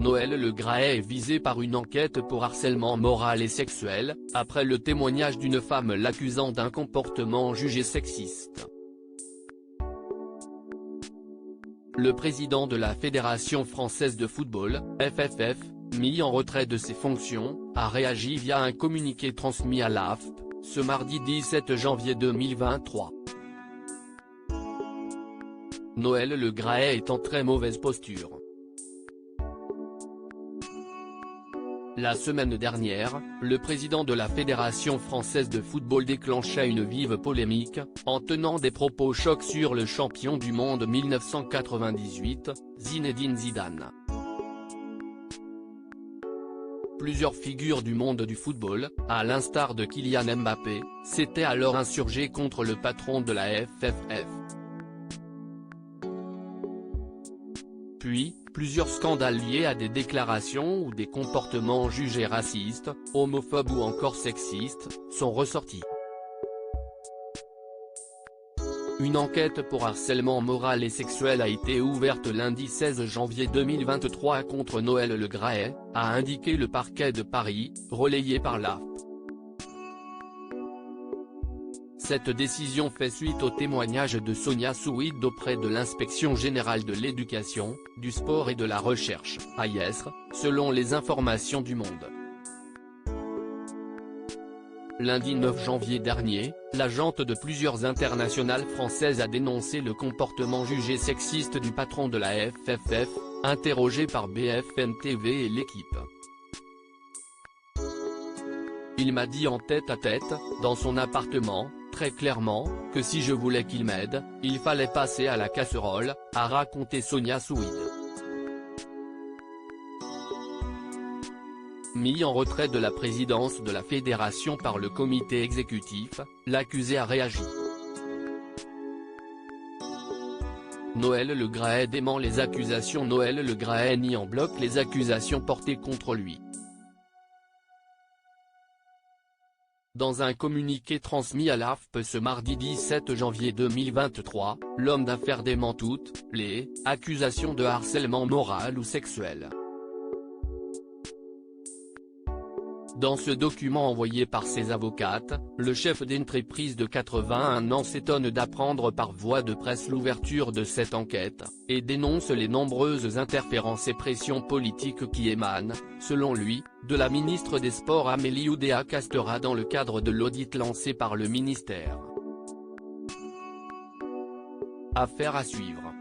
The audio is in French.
Noël Le Graët est visé par une enquête pour harcèlement moral et sexuel, après le témoignage d'une femme l'accusant d'un comportement jugé sexiste. Le président de la Fédération française de football, FFF, mis en retrait de ses fonctions, a réagi via un communiqué transmis à l'AFP, ce mardi 17 janvier 2023. Noël Le Graët est en très mauvaise posture. La semaine dernière, le président de la Fédération française de football déclenchait une vive polémique, en tenant des propos chocs sur le champion du monde 1998, Zinedine Zidane. Plusieurs figures du monde du football, à l'instar de Kylian Mbappé, s'étaient alors insurgées contre le patron de la FFF. Puis, plusieurs scandales liés à des déclarations ou des comportements jugés racistes, homophobes ou encore sexistes, sont ressortis. Une enquête pour harcèlement moral et sexuel a été ouverte lundi 16 janvier 2023 contre Noël Le Graët, a indiqué le parquet de Paris, relayé par l'AFP. Cette décision fait suite au témoignage de Sonia Souid auprès de l'Inspection générale de l'éducation, du sport et de la recherche, (AIESR), selon les informations du Monde. Lundi 9 janvier dernier, l'agente de plusieurs internationales françaises a dénoncé le comportement jugé sexiste du patron de la FFF, interrogé par BFM TV et l'équipe. Il m'a dit en tête-à-tête, dans son appartement, très clairement, que si je voulais qu'il m'aide, il fallait passer à la casserole, a raconté Sonia Souid. Mis en retrait de la présidence de la fédération par le comité exécutif, l'accusé a réagi. Noël Le Graët dément les accusations. Noël Le Graët nie en bloc les accusations portées contre lui. Dans un communiqué transmis à l'AFP ce mardi 17 janvier 2023, l'homme d'affaires dément toutes les accusations de harcèlement moral ou sexuel. Dans ce document envoyé par ses avocates, le chef d'entreprise de 81 ans s'étonne d'apprendre par voie de presse l'ouverture de cette enquête, et dénonce les nombreuses interférences et pressions politiques qui émanent, selon lui, de la ministre des Sports Amélie Oudéa-Castéra dans le cadre de l'audit lancé par le ministère. Affaire à suivre.